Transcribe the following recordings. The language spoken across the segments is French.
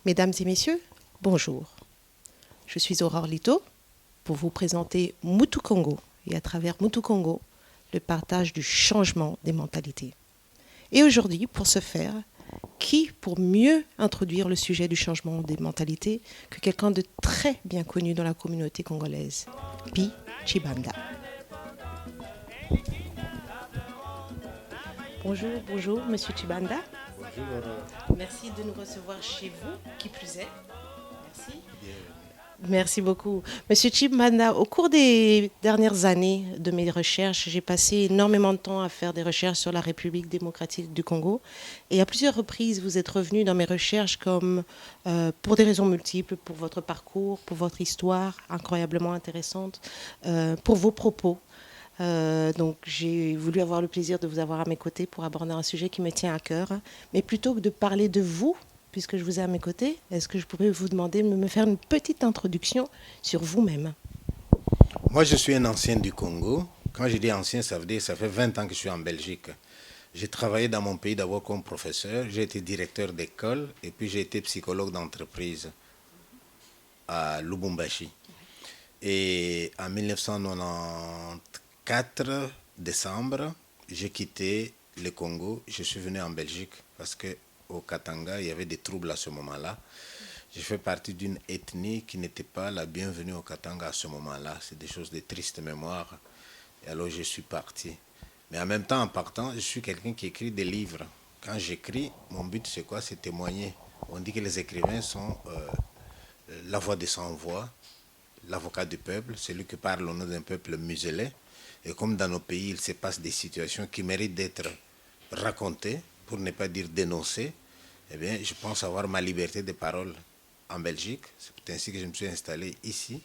Mesdames et messieurs, bonjour. Je suis Aurore Lito pour vous présenter Mutu Congo et à travers Mutu Congo, le partage du changement des mentalités. Et aujourd'hui, pour ce faire, qui pour mieux introduire le sujet du changement des mentalités que quelqu'un de très bien connu dans la communauté congolaise, Pi Chibanda. Bonjour, Monsieur Chibanda. Bonjour Aurore. Merci de nous recevoir chez vous, qui plus est. Merci. Merci beaucoup. Monsieur Chibanda, au cours des dernières années de mes recherches, j'ai passé énormément de temps à faire des recherches sur la République démocratique du Congo. Et à plusieurs reprises, vous êtes revenu dans mes recherches comme, pour des raisons multiples, pour votre parcours, pour votre histoire incroyablement intéressante, pour vos propos. Donc j'ai voulu avoir le plaisir de vous avoir à mes côtés pour aborder un sujet qui me tient à cœur. Mais plutôt que de parler de vous, puisque je vous ai à mes côtés, est-ce que je pourrais vous demander de me faire une petite introduction sur vous-même? Moi, je suis un ancien du Congo. Quand je dis ancien, ça veut dire que ça fait 20 ans que je suis en Belgique. J'ai travaillé dans mon pays d'abord comme professeur, j'ai été directeur d'école et puis j'ai été psychologue d'entreprise à Lubumbashi. Et en 1994, décembre, j'ai quitté le Congo. Je suis venu en Belgique parce qu'au Katanga, il y avait des troubles à ce moment-là. Je fais partie d'une ethnie qui n'était pas la bienvenue au Katanga à ce moment-là. C'est des choses de triste mémoire. Et alors je suis parti. Mais en même temps, en partant, je suis quelqu'un qui écrit des livres. Quand j'écris, mon but c'est quoi? C'est témoigner. On dit que les écrivains sont la voix des sans-voix, l'avocat du peuple, celui qui parle au nom d'un peuple muselé. Et comme dans nos pays, il se passe des situations qui méritent d'être racontées, pour ne pas dire dénoncées, eh bien, je pense avoir ma liberté de parole en Belgique. C'est ainsi que je me suis installé ici,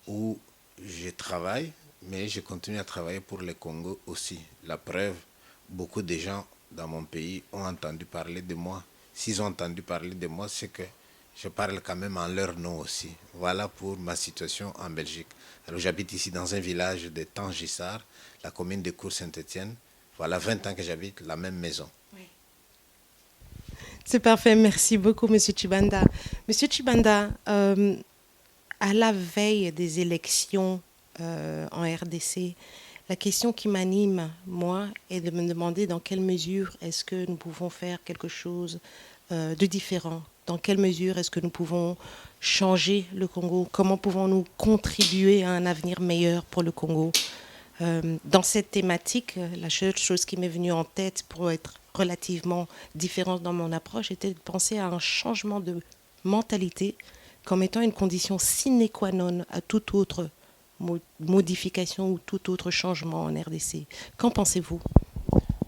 où je travaille, mais je continue à travailler pour le Congo aussi. La preuve, beaucoup de gens dans mon pays ont entendu parler de moi. S'ils ont entendu parler de moi, c'est que je parle quand même en leur nom aussi. Voilà pour ma situation en Belgique. Alors j'habite ici dans un village de Tangissar, la commune de Cour-Saint-Étienne. Voilà 20 ans que j'habite la même maison. Oui. C'est parfait, merci beaucoup, Monsieur Chibanda. Monsieur Chibanda, à la veille des élections en RDC, la question qui m'anime, moi, est de me demander dans quelle mesure est-ce que nous pouvons faire quelque chose de différent. Dans quelle mesure est-ce que nous pouvons changer le Congo? Comment pouvons-nous contribuer à un avenir meilleur pour le Congo? Dans cette thématique, la seule chose qui m'est venue en tête pour être relativement différente dans mon approche était de penser à un changement de mentalité comme étant une condition sine qua non à toute autre modification ou tout autre changement en RDC. Qu'en pensez-vous?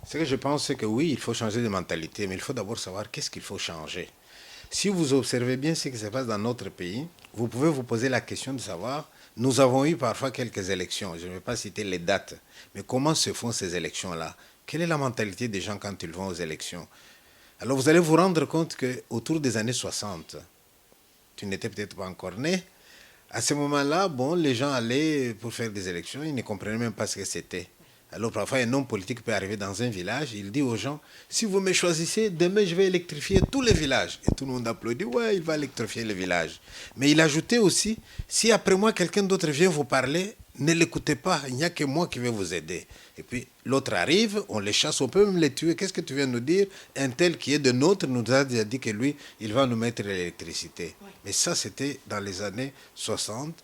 Ce que je pense, c'est que oui, il faut changer de mentalité, mais il faut d'abord savoir qu'est-ce qu'il faut changer. Si vous observez bien ce qui se passe dans notre pays, vous pouvez vous poser la question de savoir, nous avons eu parfois quelques élections, je ne vais pas citer les dates, mais comment se font ces élections-là? Quelle est la mentalité des gens quand ils vont aux élections? Alors vous allez vous rendre compte qu'autour des années 60, tu n'étais peut-être pas encore né, à ce moment-là, bon, les gens allaient pour faire des élections, ils ne comprenaient même pas ce que c'était. Alors parfois, un homme politique peut arriver dans un village, il dit aux gens, si vous me choisissez, demain je vais électrifier tous les villages. Et tout le monde applaudit, ouais, il va électrifier les villages. Mais il ajoutait aussi, si après moi quelqu'un d'autre vient vous parler, ne l'écoutez pas, il n'y a que moi qui vais vous aider. Et puis l'autre arrive, on les chasse, on peut même les tuer. Qu'est-ce que tu viens de nous dire? Un tel qui est de nôtre nous a déjà dit que lui, il va nous mettre l'électricité. Ouais. Mais ça, c'était dans les années 60.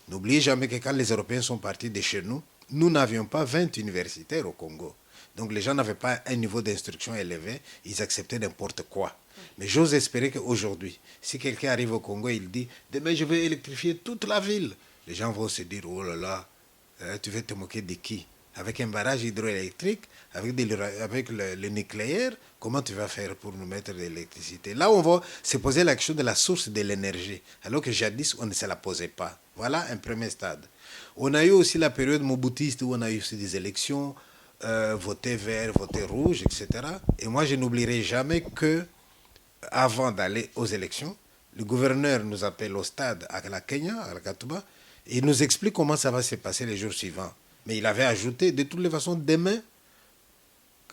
N'oubliez jamais que quand les Européens sont partis de chez nous, nous n'avions pas 20 universitaires au Congo. Donc les gens n'avaient pas un niveau d'instruction élevé, ils acceptaient n'importe quoi. Mais j'ose espérer qu'aujourd'hui, si quelqu'un arrive au Congo et il dit « Demain, je vais électrifier toute la ville », les gens vont se dire « Oh là là, tu veux te moquer de qui? Avec un barrage hydroélectrique, avec le nucléaire, comment tu vas faire pour nous mettre de l'électricité ?» Là, on va se poser la question de la source de l'énergie, alors que jadis, on ne se la posait pas. Voilà un premier stade. On a eu aussi la période moboutiste où on a eu aussi des élections, voter vert, voter rouge, etc. Et moi, je n'oublierai jamais que, avant d'aller aux élections, le gouverneur nous appelle au stade à la Kenya, à la Katuba, et il nous explique comment ça va se passer les jours suivants. Mais il avait ajouté, de toutes les façons, demain,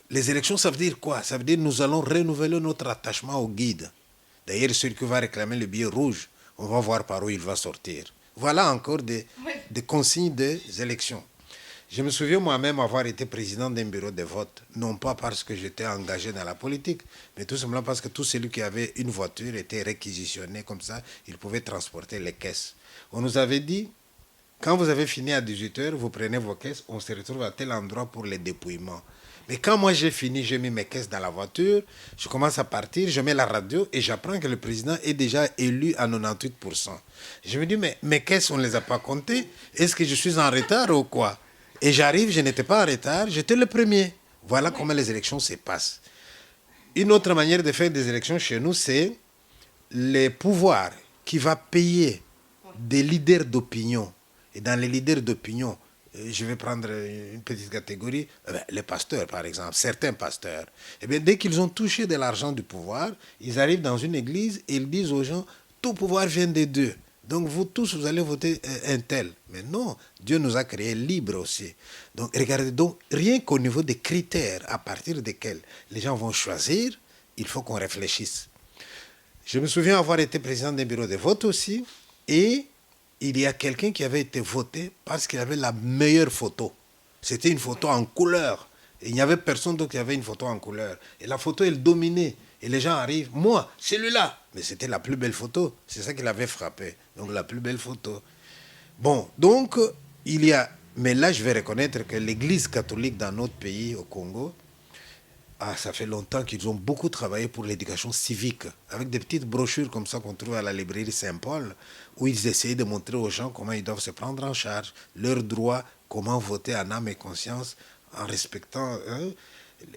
les élections, ça veut dire quoi? Ça veut dire que nous allons renouveler notre attachement au guide. D'ailleurs, celui qui va réclamer le billet rouge, on va voir par où il va sortir. Voilà encore des consignes des élections. Je me souviens moi-même avoir été président d'un bureau de vote, non pas parce que j'étais engagé dans la politique, mais tout simplement parce que tout celui qui avait une voiture était réquisitionné comme ça, il pouvait transporter les caisses. On nous avait dit, quand vous avez fini à 18h, vous prenez vos caisses, on se retrouve à tel endroit pour les dépouillements. Mais quand moi j'ai fini, j'ai mis mes caisses dans la voiture, je commence à partir, je mets la radio et j'apprends que le président est déjà élu à 98%. Je me dis, mais mes caisses, on ne les a pas comptées. Est-ce que je suis en retard ou quoi? Et j'arrive, je n'étais pas en retard, j'étais le premier. Voilà comment les élections se passent. Une autre manière de faire des élections chez nous, c'est les pouvoirs qui va payer des leaders d'opinion. Et dans les leaders d'opinion, je vais prendre une petite catégorie, les pasteurs par exemple, certains pasteurs. Eh bien, dès qu'ils ont touché de l'argent du pouvoir, ils arrivent dans une église et ils disent aux gens, tout pouvoir vient de Dieu. Donc vous tous, vous allez voter un tel. Mais non, Dieu nous a créés libres aussi. Donc regardez, donc, rien qu'au niveau des critères à partir desquels les gens vont choisir, il faut qu'on réfléchisse. Je me souviens avoir été président d'un bureau de vote aussi, et il y a quelqu'un qui avait été voté parce qu'il avait la meilleure photo. C'était une photo en couleur. Et il n'y avait personne d'autre qui avait une photo en couleur. Et la photo, elle dominait. Et les gens arrivent, moi, celui-là. Mais c'était la plus belle photo. C'est ça qui l'avait frappé. Donc la plus belle photo. Bon, donc il y a... Mais là, je vais reconnaître que l'Église catholique dans notre pays, au Congo, ça fait longtemps qu'ils ont beaucoup travaillé pour l'éducation civique, avec des petites brochures comme ça qu'on trouve à la librairie Saint-Paul, où ils essayaient de montrer aux gens comment ils doivent se prendre en charge, leurs droits, comment voter en âme et conscience, en respectant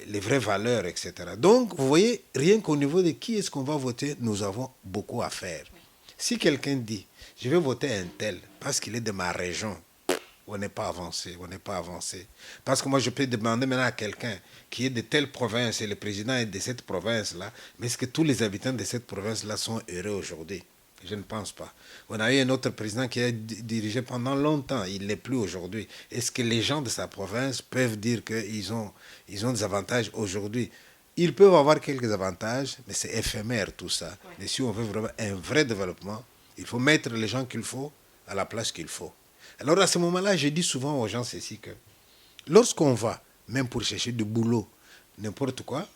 les vraies valeurs, etc. Donc, vous voyez, rien qu'au niveau de qui est-ce qu'on va voter, nous avons beaucoup à faire. Si quelqu'un dit, je vais voter un tel parce qu'il est de ma région, on n'est pas avancé, on n'est pas avancé. Parce que moi, je peux demander maintenant à quelqu'un qui est de telle province et le président est de cette province-là, mais est-ce que tous les habitants de cette province-là sont heureux aujourd'hui? Je ne pense pas. On a eu un autre président qui a dirigé pendant longtemps, il ne l'est plus aujourd'hui. Est-ce que les gens de sa province peuvent dire qu'ils ont des avantages aujourd'hui? Ils peuvent avoir quelques avantages, mais c'est éphémère tout ça. Oui. Mais si on veut vraiment un vrai développement, il faut mettre les gens qu'il faut à la place qu'il faut. Alors à ce moment-là, je dis souvent aux gens ceci que lorsqu'on va, même pour chercher du boulot, n'importe quoi,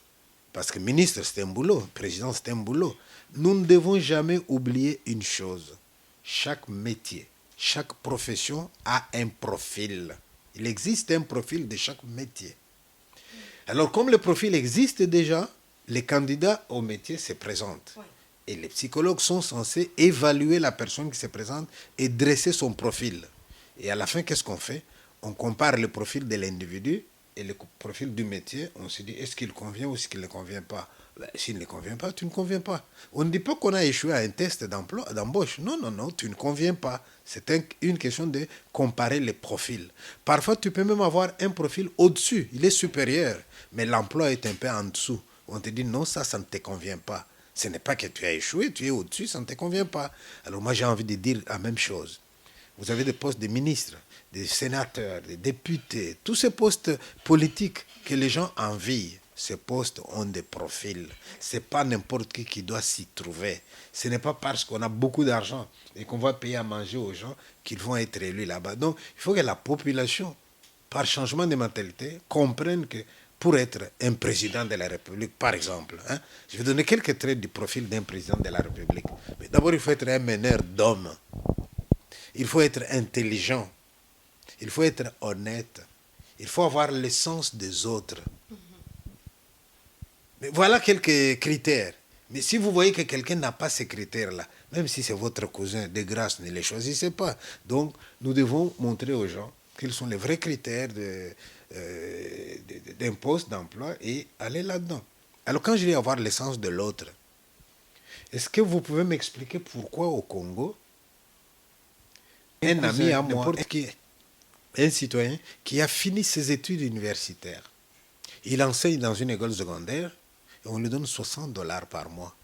parce que ministre c'est un boulot, président c'est un boulot, nous ne devons jamais oublier une chose. Chaque métier, chaque profession a un profil. Il existe un profil de chaque métier. Alors comme le profil existe déjà, les candidats au métier se présentent. Oui. Et les psychologues sont censés évaluer la personne qui se présente et dresser son profil. Et à la fin, qu'est-ce qu'on fait? On compare le profil de l'individu et le profil du métier. On se dit, est-ce qu'il convient ou est-ce qu'il ne convient pas? S'il ne convient pas, tu ne conviens pas. On ne dit pas qu'on a échoué à un test d'embauche. Non, non, non, tu ne conviens pas. C'est une question de comparer les profils. Parfois, tu peux même avoir un profil au-dessus. Il est supérieur, mais l'emploi est un peu en dessous. On te dit, non, ça ne te convient pas. Ce n'est pas que tu as échoué, tu es au-dessus, ça ne te convient pas. Alors moi, j'ai envie de dire la même chose. Vous avez des postes de ministres, des sénateurs, des députés, tous ces postes politiques que les gens envient. Ces postes ont des profils. Ce n'est pas n'importe qui doit s'y trouver. Ce n'est pas parce qu'on a beaucoup d'argent et qu'on va payer à manger aux gens qu'ils vont être élus là-bas. Donc, il faut que la population, par changement de mentalité, comprenne que pour être un président de la République, par exemple, je vais donner quelques traits du profil d'un président de la République. Mais d'abord, il faut être un meneur d'hommes. Il faut être intelligent, il faut être honnête, il faut avoir le sens des autres. Mais voilà quelques critères. Mais si vous voyez que quelqu'un n'a pas ces critères-là, même si c'est votre cousin, de grâce, ne les choisissez pas. Donc, nous devons montrer aux gens quels sont les vrais critères d'un poste d'emploi et aller là-dedans. Alors, quand je dis avoir le sens de l'autre, est-ce que vous pouvez m'expliquer pourquoi au Congo, un ami à moi, un citoyen qui a fini ses études universitaires, il enseigne dans une école secondaire et on lui donne $60 par mois.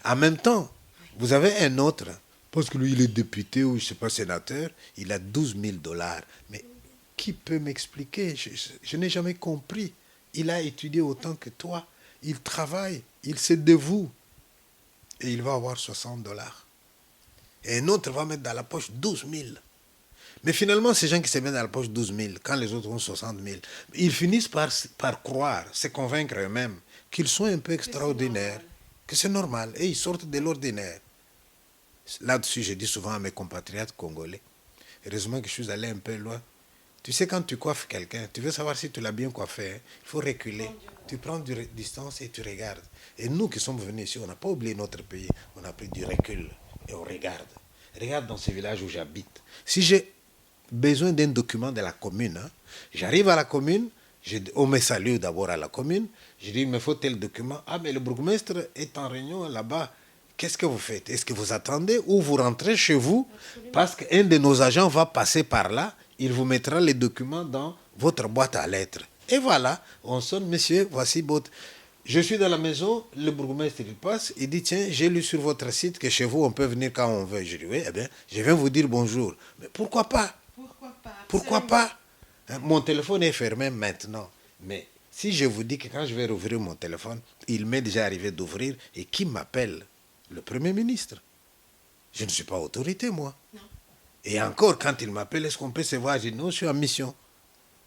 En même temps, vous avez un autre, parce que lui il est député ou je ne sais pas sénateur, il a $12,000. Mais qui peut m'expliquer? Je n'ai jamais compris. Il a étudié autant que toi, il travaille, il se dévoue. et il va avoir 60 $. Et un autre va mettre dans la poche 12 000. Mais finalement, ces gens qui se mettent dans la poche 12 000, quand les autres ont 60 000, ils finissent par croire, se convaincre eux-mêmes qu'ils sont un peu extraordinaires, que c'est normal, et ils sortent de l'ordinaire. Là-dessus, je dis souvent à mes compatriotes congolais, heureusement que je suis allé un peu loin. Tu sais, quand tu coiffes quelqu'un, tu veux savoir si tu l'as bien coiffé, hein, il faut reculer. Tu prends du distance et tu regardes. Et nous qui sommes venus ici, on n'a pas oublié notre pays, on a pris du recul et on regarde. Regarde dans ce village où j'habite. Si j'ai besoin d'un document de la commune, hein, j'arrive à la commune, on me salue d'abord à la commune, je dis, il me faut tel document. Ah, mais le bourgmestre est en réunion là-bas. Qu'est-ce que vous faites? Est-ce que vous attendez ou vous rentrez chez vous? Parce qu'un de nos agents va passer par là, il vous mettra les documents dans votre boîte à lettres. Et voilà, on sonne, monsieur, voici votre... Je suis dans la maison, le bourgmestre il passe, il dit, tiens, j'ai lu sur votre site que chez vous, on peut venir quand on veut. Je dis, oui, eh bien, je viens vous dire bonjour. Mais pourquoi pas? Pourquoi pas? Mon téléphone est fermé maintenant. Mais si je vous dis que quand je vais rouvrir mon téléphone, il m'est déjà arrivé d'ouvrir et qui m'appelle? Le Premier ministre. Je ne suis pas autorité, moi. Non. Et encore, quand il m'appelle, est-ce qu'on peut se voir? Je dis non, je suis en mission.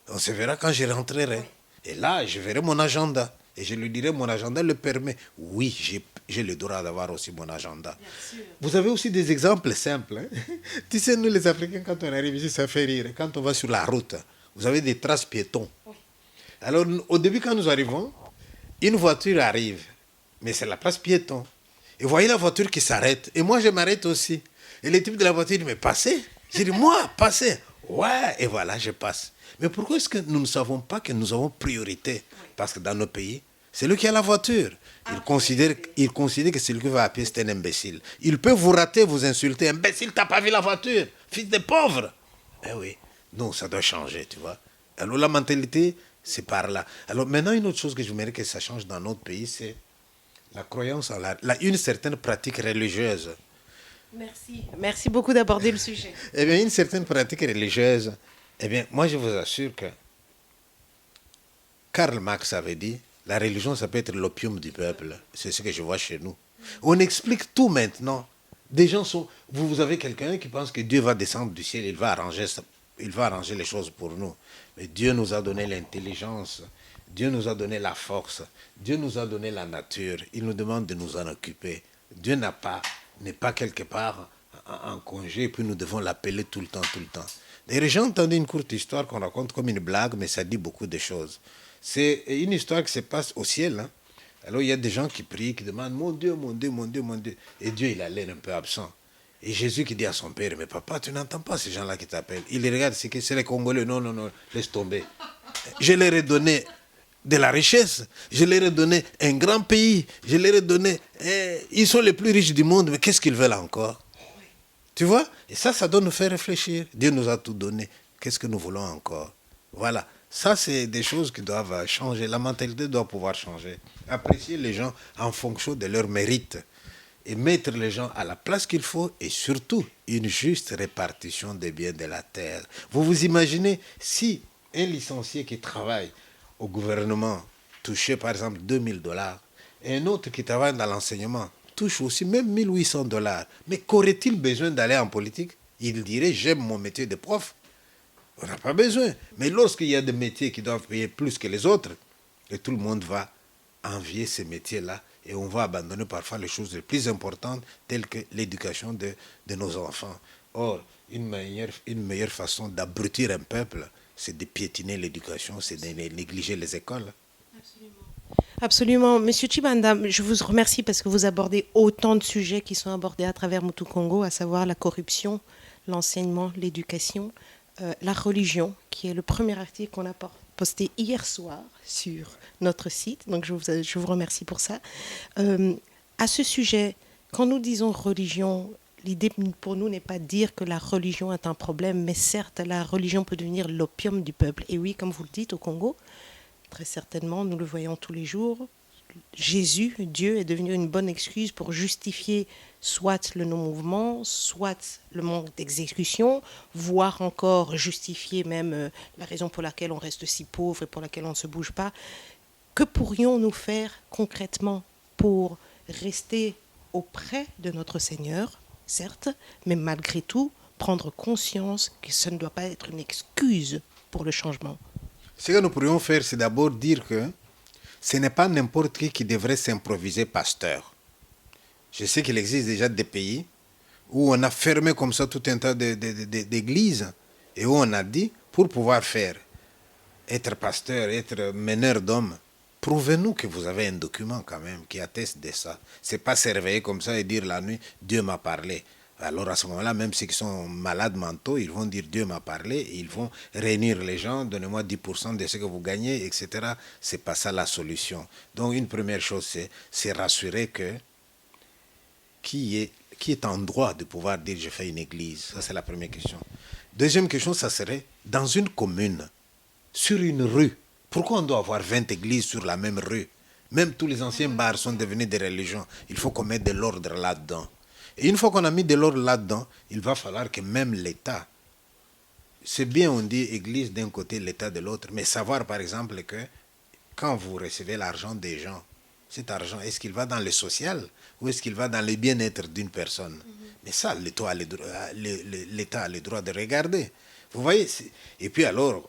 On se verra quand je rentrerai. Oui. Et là, je verrai mon agenda. Et je lui dirai, mon agenda le permet. Oui, j'ai le droit d'avoir aussi mon agenda. Vous avez aussi des exemples simples. Hein? Tu sais, nous les Africains, quand on arrive ici, ça fait rire. Quand on va sur la route, vous avez des traces piétons. Oui. Alors, au début, quand nous arrivons, une voiture arrive. Mais c'est la place piéton. Et vous voyez la voiture qui s'arrête. Et moi, je m'arrête aussi. Et le type de la voiture dit, mais passez. J'ai dit, moi, passez. Ouais, et voilà, je passe. Mais pourquoi est-ce que nous ne savons pas que nous avons priorité? Parce que dans nos pays, c'est lui qui a la voiture. Il considère que celui qui va à pied, c'est un imbécile. Il peut vous rater, vous insulter. Imbécile, t'as pas vu la voiture? Fils de pauvre. Eh oui, non, ça doit changer, tu vois. Alors la mentalité, c'est par là. Alors maintenant, une autre chose que je voudrais que ça change dans notre pays, c'est la croyance en une certaine pratique religieuse. Merci. Merci beaucoup d'aborder le sujet. Eh bien, une certaine pratique religieuse, eh bien, moi je vous assure que Karl Marx avait dit, la religion, ça peut être l'opium du peuple. C'est ce que je vois chez nous. On explique tout maintenant. Des gens sont... Vous avez quelqu'un qui pense que Dieu va descendre du ciel, il va arranger les choses pour nous. Mais Dieu nous a donné l'intelligence, Dieu nous a donné la force, Dieu nous a donné la nature. Il nous demande de nous en occuper. Dieu n'est pas quelque part en congé, et puis nous devons l'appeler tout le temps, tout le temps. D'ailleurs, j'ai entendu une courte histoire qu'on raconte comme une blague, mais ça dit beaucoup de choses. C'est une histoire qui se passe au ciel. Hein. Alors, il y a des gens qui prient, qui demandent, mon Dieu, mon Dieu, mon Dieu, mon Dieu. Et Dieu, il a l'air un peu absent. Et Jésus qui dit à son père, mais papa, tu n'entends pas ces gens-là qui t'appellent. Il les regarde, c'est les Congolais. Non, non, non, laisse tomber. Je leur ai donné de la richesse. Je leur ai donné un grand pays. Je leur ai donné... ils sont les plus riches du monde, mais qu'est-ce qu'ils veulent encore? Tu vois? Et ça doit nous faire réfléchir. Dieu nous a tout donné. Qu'est-ce que nous voulons encore? Voilà. Ça, c'est des choses qui doivent changer. La mentalité doit pouvoir changer. Apprécier les gens en fonction de leur mérite. Et mettre les gens à la place qu'il faut. Et surtout, une juste répartition des biens de la terre. Vous vous imaginez si un licencié qui travaille au gouvernement touchait par exemple 2 000 $, et un autre qui travaille dans l'enseignement touche aussi même 1 800 $. Mais qu'aurait-il besoin d'aller en politique? Il dirait, j'aime mon métier de prof. On n'a pas besoin. Mais lorsqu'il y a des métiers qui doivent payer plus que les autres, et tout le monde va envier ces métiers-là, et on va abandonner parfois les choses les plus importantes, telles que l'éducation de nos enfants. Or, une meilleure façon d'abrutir un peuple, c'est de piétiner l'éducation, c'est de négliger les écoles. Absolument. Monsieur Tshibanda, je vous remercie parce que vous abordez autant de sujets qui sont abordés à travers Moutou Congo, à savoir la corruption, l'enseignement, l'éducation, la religion, qui est le premier article qu'on a posté hier soir sur notre site. Donc je vous remercie pour ça. À ce sujet, quand nous disons religion, l'idée pour nous n'est pas de dire que la religion est un problème, mais certes, la religion peut devenir l'opium du peuple. Et oui, comme vous le dites, au Congo, très certainement, nous le voyons tous les jours, Jésus, Dieu, est devenu une bonne excuse pour justifier soit le non-mouvement, soit le manque d'exécution, voire encore justifier même la raison pour laquelle on reste si pauvre et pour laquelle on ne se bouge pas. Que pourrions-nous faire concrètement pour rester auprès de notre Seigneur, certes, mais malgré tout, prendre conscience que ce ne doit pas être une excuse pour le changement. Ce que nous pourrions faire, c'est d'abord dire que ce n'est pas n'importe qui devrait s'improviser pasteur. Je sais qu'il existe déjà des pays où on a fermé comme ça tout un tas d'églises et où on a dit, pour pouvoir faire, être pasteur, être meneur d'hommes, prouvez-nous que vous avez un document quand même qui atteste de ça. C'est pas se réveiller comme ça et dire la nuit, Dieu m'a parlé. Alors à ce moment-là, même ceux qui sont malades mentaux, ils vont dire Dieu m'a parlé, et ils vont réunir les gens, donnez-moi 10% de ce que vous gagnez, etc. C'est pas ça la solution. Donc une première chose, c'est rassurer que qui est en droit de pouvoir dire je fais une église. Ça c'est la première question. Deuxième question, ça serait dans une commune, sur une rue. Pourquoi on doit avoir 20 églises sur la même rue? Même tous les anciens bars sont devenus des religions. Il faut qu'on mette de l'ordre là-dedans. Et une fois qu'on a mis de l'ordre là-dedans, il va falloir que même l'État, c'est bien on dit église d'un côté, l'État de l'autre, mais savoir par exemple que quand vous recevez l'argent des gens, cet argent, est-ce qu'il va dans le social ou est-ce qu'il va dans le bien-être d'une personne? Mais ça, l'État a le droit de regarder. Vous voyez? Et puis alors,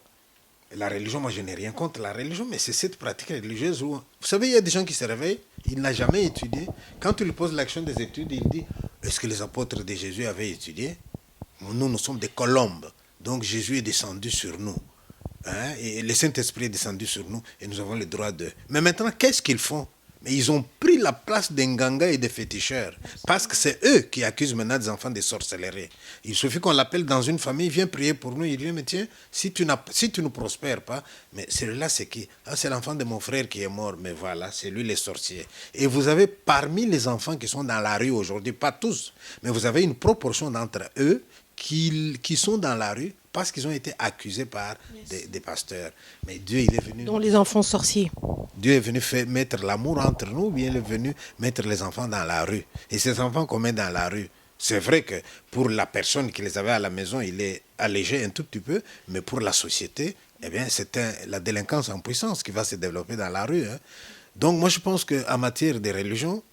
la religion, moi je n'ai rien contre la religion, mais c'est cette pratique religieuse où, vous savez, il y a des gens qui se réveillent, il n'a jamais étudié. Quand tu lui poses l'action des études, il dit, est-ce que les apôtres de Jésus avaient étudié? Nous sommes des colombes, donc Jésus est descendu sur nous. Hein? Et le Saint-Esprit est descendu sur nous et nous avons le droit de... Mais maintenant, qu'est-ce qu'ils font? Mais ils ont pris la place des nganga et des féticheurs. Parce que c'est eux qui accusent maintenant des enfants de sorcellerie. Il suffit qu'on l'appelle dans une famille, il vient prier pour nous, il dit, mais tiens, si tu ne prospères pas, mais celui-là c'est qui? Ah, c'est l'enfant de mon frère qui est mort, mais voilà, c'est lui les sorciers. Et vous avez parmi les enfants qui sont dans la rue aujourd'hui, pas tous, mais vous avez une proportion d'entre eux qui sont dans la rue parce qu'ils ont été accusés par des pasteurs. Mais Dieu, il est venu... Dont les enfants sorciers. Dieu est venu mettre l'amour entre nous, ou bien il est venu mettre les enfants dans la rue. Et ces enfants qu'on met dans la rue, c'est vrai que pour la personne qui les avait à la maison, il est allégé un tout petit peu, mais pour la société, eh bien, c'est la délinquance en puissance qui va se développer dans la rue. Hein. Donc moi, je pense qu'en matière de religion,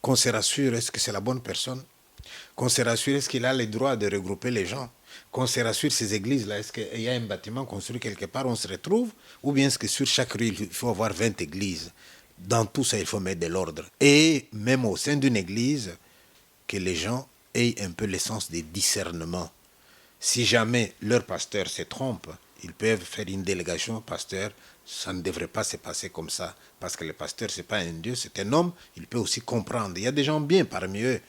qu'on se rassure, est-ce que c'est la bonne personne? Qu'on se rassure, est-ce qu'il a le droit de regrouper les gens? Qu'on se rassure, ces églises-là, est-ce qu'il y a un bâtiment construit quelque part, on se retrouve? Ou bien est-ce que sur chaque rue, il faut avoir 20 églises? Dans tout ça, il faut mettre de l'ordre. Et même au sein d'une église, que les gens aient un peu l'essence de discernement. Si jamais leur pasteur se trompe, ils peuvent faire une délégation, pasteur, ça ne devrait pas se passer comme ça. Parce que le pasteur, ce n'est pas un Dieu, c'est un homme, il peut aussi comprendre. Il y a des gens bien parmi eux.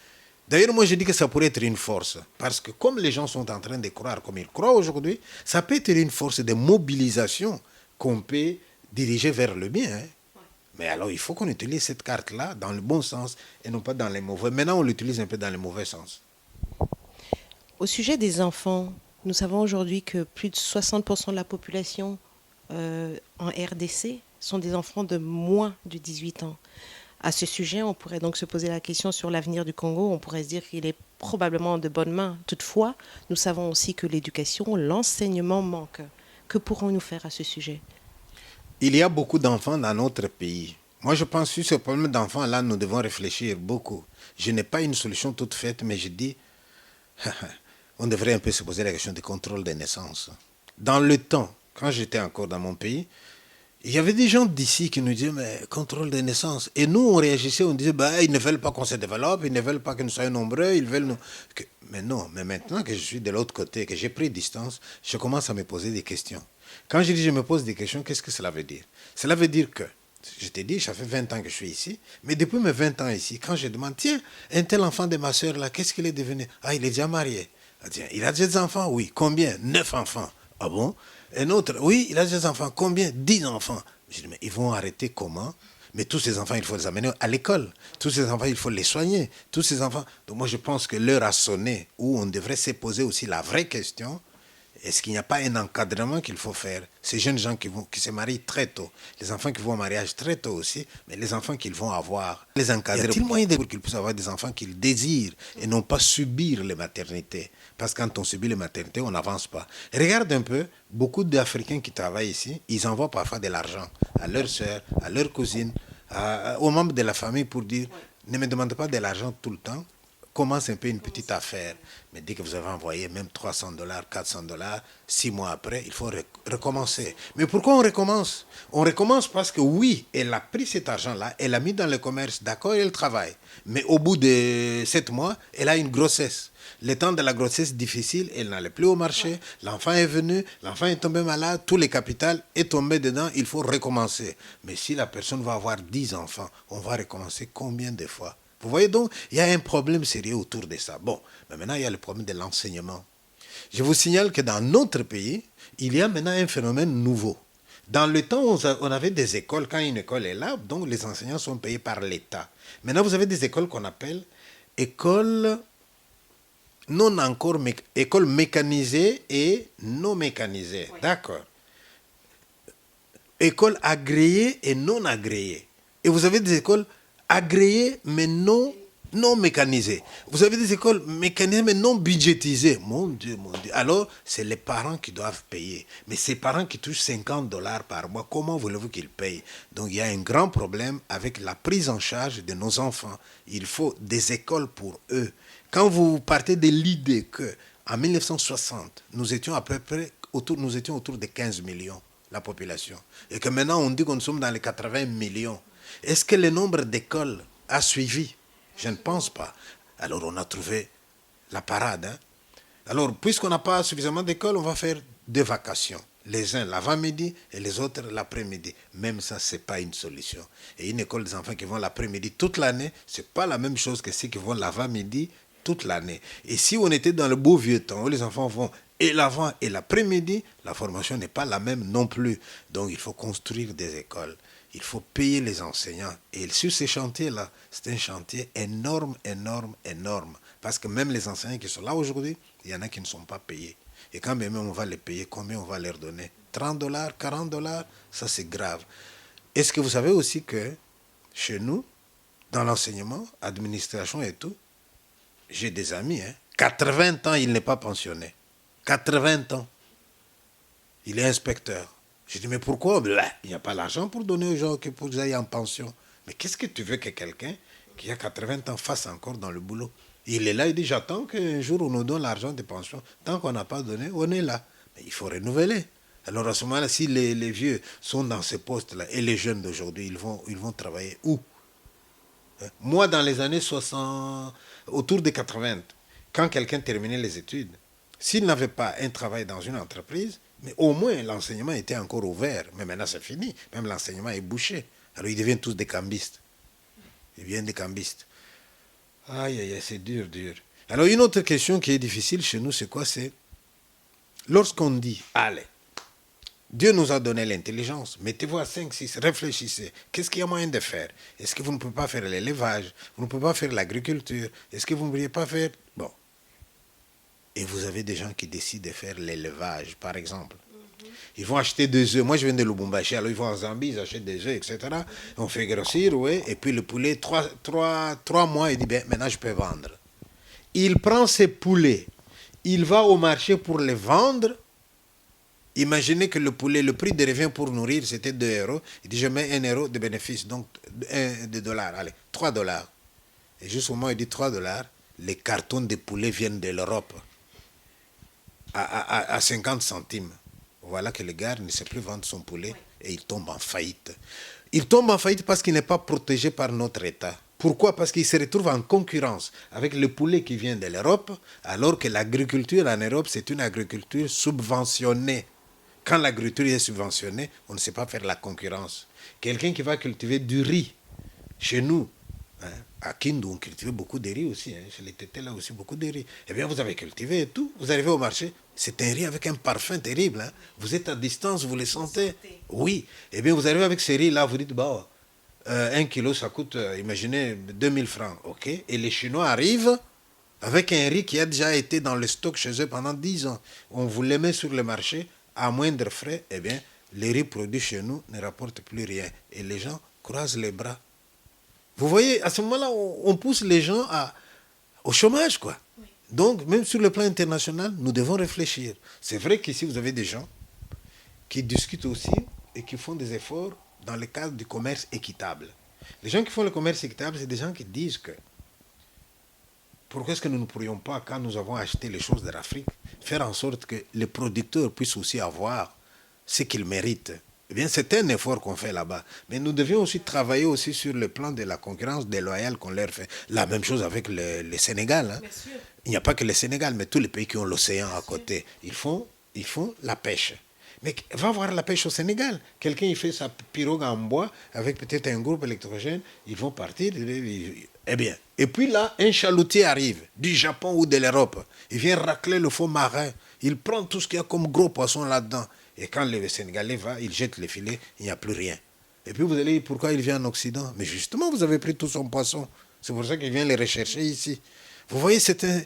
D'ailleurs, moi, je dis que ça pourrait être une force. Parce que comme les gens sont en train de croire comme ils croient aujourd'hui, ça peut être une force de mobilisation qu'on peut diriger vers le bien. Hein. Mais alors, il faut qu'on utilise cette carte-là dans le bon sens et non pas dans les mauvais. Maintenant, on l'utilise un peu dans le mauvais sens. Au sujet des enfants, nous savons aujourd'hui que plus de 60% de la population en RDC sont des enfants de moins de 18 ans. À ce sujet, on pourrait donc se poser la question sur l'avenir du Congo. On pourrait se dire qu'il est probablement de bonnes mains. Toutefois, nous savons aussi que l'éducation, l'enseignement manque. Que pourrons-nous faire à ce sujet? Il y a beaucoup d'enfants dans notre pays. Moi, je pense que sur ce problème d'enfants-là, nous devons réfléchir beaucoup. Je n'ai pas une solution toute faite, mais je dis, on devrait un peu se poser la question du contrôle des naissances. Dans le temps, quand j'étais encore dans mon pays, il y avait des gens d'ici qui nous disaient, mais contrôle des naissances. Et nous, on réagissait, on disait, bah, ils ne veulent pas qu'on se développe, ils ne veulent pas que nous soyons nombreux, ils veulent nous... Mais non, mais maintenant que je suis de l'autre côté, que j'ai pris distance, je commence à me poser des questions. Quand je dis je me pose des questions, qu'est-ce que cela veut dire? Cela veut dire que, je t'ai dit, ça fait 20 ans que je suis ici, mais depuis mes 20 ans ici, quand je demande, tiens, un tel enfant de ma soeur là, qu'est-ce qu'il est devenu? Ah, il est déjà marié. Ah, tiens, il a des enfants? Oui. Combien? 9 enfants. Ah bon? Un autre, oui, il a des enfants. Combien? 10 enfants. Je dis, mais ils vont arrêter comment? Mais tous ces enfants, il faut les amener à l'école. Tous ces enfants, il faut les soigner. Tous ces enfants. Donc moi, je pense que l'heure a sonné où on devrait se poser aussi la vraie question. Est-ce qu'il n'y a pas un encadrement qu'il faut faire? Ces jeunes gens qui se marient très tôt, les enfants qui vont au mariage très tôt aussi, mais les enfants qu'ils vont avoir, les encadrer. Y a-t-il moyen pour qu'ils puissent avoir des enfants qu'ils désirent et non pas subir les maternités? Parce que quand on subit les maternités, on n'avance pas. Regarde un peu, beaucoup d'Africains qui travaillent ici, ils envoient parfois de l'argent à leurs sœurs, à leurs cousines, aux membres de la famille pour dire Ne me demandez pas de l'argent tout le temps. Commence un peu une petite affaire. Mais dès que vous avez envoyé même $300, $400, 6 mois après, il faut recommencer. Mais pourquoi on recommence? On recommence parce que oui, elle a pris cet argent-là, elle l'a mis dans le commerce, d'accord, elle travaille. Mais au bout de 7 mois, elle a une grossesse. Le temps de la grossesse difficile, elle n'allait plus au marché, l'enfant est venu, l'enfant est tombé malade, tout le capital est tombé dedans, il faut recommencer. Mais si la personne va avoir 10 enfants, on va recommencer combien de fois? Vous voyez donc, il y a un problème sérieux autour de ça. Bon, mais maintenant il y a le problème de l'enseignement. Je vous signale que dans notre pays, il y a maintenant un phénomène nouveau. Dans le temps, on avait des écoles, quand une école est là, donc les enseignants sont payés par l'État. Maintenant, vous avez des écoles qu'on appelle écoles non encore écoles mécanisées et non mécanisées. Oui. D'accord. Écoles agréées et non agréées. Et vous avez des écoles agréées mais non mécanisées. Vous avez des écoles mécanisées mais non budgétisées. Mon Dieu, mon Dieu. Alors, c'est les parents qui doivent payer. Mais ces parents qui touchent $50 par mois, comment voulez-vous qu'ils payent? Donc, il y a un grand problème avec la prise en charge de nos enfants. Il faut des écoles pour eux. Quand vous partez de l'idée qu'en 1960, nous étions à peu près autour de 15 millions, la population, et que maintenant on dit que nous sommes dans les 80 millions, est-ce que le nombre d'écoles a suivi? Je ne pense pas. Alors on a trouvé la parade. Hein? Alors, puisqu'on n'a pas suffisamment d'écoles, on va faire 2 vacations. Les uns l'avant-midi et les autres l'après-midi. Même ça, ce n'est pas une solution. Et une école des enfants qui vont l'après-midi toute l'année, ce n'est pas la même chose que ceux qui vont l'avant-midi toute l'année. Et si on était dans le beau vieux temps où les enfants vont et l'avant et l'après-midi, la formation n'est pas la même non plus. Donc il faut construire des écoles. Il faut payer les enseignants. Et sur ces chantiers-là, c'est un chantier énorme, énorme, énorme. Parce que même les enseignants qui sont là aujourd'hui, il y en a qui ne sont pas payés. Et quand même on va les payer, combien on va leur donner? $30, $40, ça c'est grave. Est-ce que vous savez aussi que chez nous, dans l'enseignement, administration et tout, j'ai des amis, 80 ans, il n'est pas pensionné. 80 ans. Il est inspecteur. Je dis, mais pourquoi? Il n'y a pas l'argent pour donner aux gens pour qu'ils aillent en pension. Mais qu'est-ce que tu veux que quelqu'un qui a 80 ans fasse encore dans le boulot? Il est là, il dit, j'attends qu'un jour on nous donne l'argent de pension. Tant qu'on n'a pas donné, on est là. Mais il faut renouveler. Alors à ce moment-là, si les vieux sont dans ces postes-là et les jeunes d'aujourd'hui, ils vont travailler où? Moi, dans les années 60, autour des 80, quand quelqu'un terminait les études, s'il n'avait pas un travail dans une entreprise, mais au moins l'enseignement était encore ouvert. Mais maintenant, c'est fini. Même l'enseignement est bouché. Alors, ils deviennent tous des cambistes. Ils deviennent des cambistes. Aïe, aïe, aïe, c'est dur, dur. Alors, une autre question qui est difficile chez nous, c'est quoi? C'est lorsqu'on dit, allez, Dieu nous a donné l'intelligence. Mettez-vous à 5, 6, réfléchissez. Qu'est-ce qu'il y a moyen de faire? Est-ce que vous ne pouvez pas faire l'élevage? Vous ne pouvez pas faire l'agriculture? Est-ce que vous ne pourriez pas faire... Bon. Et vous avez des gens qui décident de faire l'élevage, par exemple. Ils vont acheter des œufs. Moi, je viens de Lubumbashi. Alors, ils vont en Zambie, ils achètent des œufs, etc. On fait grossir, oui. Et puis, le poulet, 3 mois, il dit, ben, maintenant, je peux vendre. Il prend ses poulets. Il va au marché pour les vendre. Imaginez que le poulet, le prix de revient pour nourrir, c'était 2 euros. Il dit, je mets 1 euro de bénéfice, donc de dollars. Allez, $3. Et juste au moment où il dit $3, les cartons de poulet viennent de l'Europe à 50 centimes. Voilà que le gars ne sait plus vendre son poulet et il tombe en faillite. Il tombe en faillite parce qu'il n'est pas protégé par notre État. Pourquoi? Parce qu'il se retrouve en concurrence avec le poulet qui vient de l'Europe, alors que l'agriculture en Europe, c'est une agriculture subventionnée. Quand l'agriculture est subventionnée, on ne sait pas faire la concurrence. Quelqu'un qui va cultiver du riz, chez nous, à Kindu, on cultivait beaucoup de riz aussi. Chez les tétés, là aussi, beaucoup de riz. Eh bien, vous avez cultivé et tout. Vous arrivez au marché, c'est un riz avec un parfum terrible. Vous êtes à distance, vous le sentez. Oui. Eh bien, vous arrivez avec ce riz-là, vous dites, bah, 1 kilo, ça coûte, imaginez, 2000 francs. OK. Et les Chinois arrivent avec un riz qui a déjà été dans le stock chez eux pendant 10 ans. On vous le met sur le marché à moindre frais. Eh bien, les riz produits chez nous ne rapportent plus rien. Et les gens croisent les bras. Vous voyez, à ce moment-là, on pousse les gens au chômage, quoi. Oui. Donc, même sur le plan international, nous devons réfléchir. C'est vrai qu'ici, vous avez des gens qui discutent aussi et qui font des efforts dans le cadre du commerce équitable. Les gens qui font le commerce équitable, c'est des gens qui disent que pourquoi est-ce que nous ne pourrions pas, quand nous avons acheté les choses de l'Afrique, faire en sorte que les producteurs puissent aussi avoir ce qu'ils méritent. Eh bien, c'est un effort qu'on fait là-bas. Mais nous devions aussi travailler aussi sur le plan de la concurrence déloyale qu'on leur fait. La même chose avec le Sénégal. Hein. Il n'y a pas que le Sénégal, mais tous les pays qui ont l'océan à côté. Ils font la pêche. Mais va voir la pêche au Sénégal. Quelqu'un il fait sa pirogue en bois avec peut-être un groupe électrogène. Ils vont partir. Eh bien. Et puis là, un chalutier arrive du Japon ou de l'Europe. Il vient racler le fond marin. Il prend tout ce qu'il y a comme gros poisson là-dedans. Et quand le Sénégalais va, il jette les filets, il n'y a plus rien. Et puis vous allez dire pourquoi il vient en Occident. Mais justement, vous avez pris tout son poisson. C'est pour ça qu'il vient les rechercher ici. Vous voyez, c'est un...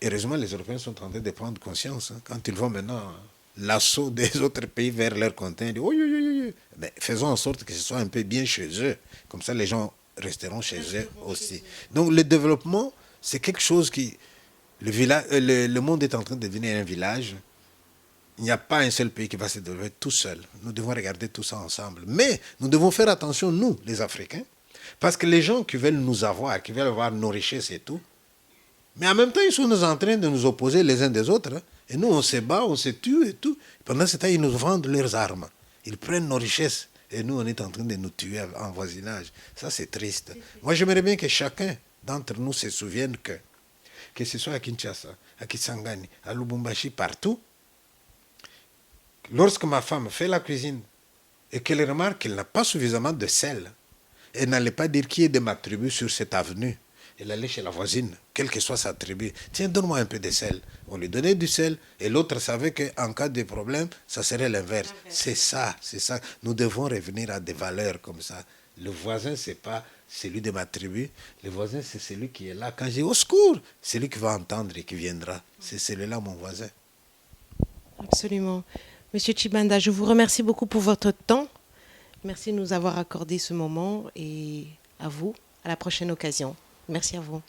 Heureusement, les Européens sont en train de prendre conscience. Hein, quand ils vont maintenant l'assaut des autres pays vers leur continent, ils disent, oui, oui, oui, oui. Mais faisons en sorte que ce soit un peu bien chez eux. Comme ça, les gens resteront chez eux aussi. Donc le développement, c'est quelque chose qui... Le monde est en train de devenir un village. Il n'y a pas un seul pays qui va se développer tout seul. Nous devons regarder tout ça ensemble. Mais nous devons faire attention, nous, les Africains, parce que les gens qui veulent nous avoir, qui veulent avoir nos richesses et tout, mais en même temps, ils sont en train de nous opposer les uns des autres. Hein. Et nous, on se bat, on se tue et tout. Pendant ce temps, ils nous vendent leurs armes. Ils prennent nos richesses. Et nous, on est en train de nous tuer en voisinage. Ça, c'est triste. Moi, j'aimerais bien que chacun d'entre nous se souvienne que ce soit à Kinshasa, à Kisangani, à Lubumbashi, partout, lorsque ma femme fait la cuisine et qu'elle remarque qu'elle n'a pas suffisamment de sel, elle n'allait pas dire qui est de ma tribu sur cette avenue. Elle allait chez la voisine, quelle que soit sa tribu. Tiens, donne-moi un peu de sel. On lui donnait du sel et l'autre savait qu'en cas de problème, ça serait l'inverse. C'est ça, c'est ça. Nous devons revenir à des valeurs comme ça. Le voisin, ce n'est pas celui de ma tribu. Le voisin, c'est celui qui est là. Quand je dis au secours, c'est lui qui va entendre et qui viendra. C'est celui-là, mon voisin. Absolument. Monsieur Tshibanda, je vous remercie beaucoup pour votre temps. Merci de nous avoir accordé ce moment et à vous, à la prochaine occasion. Merci à vous.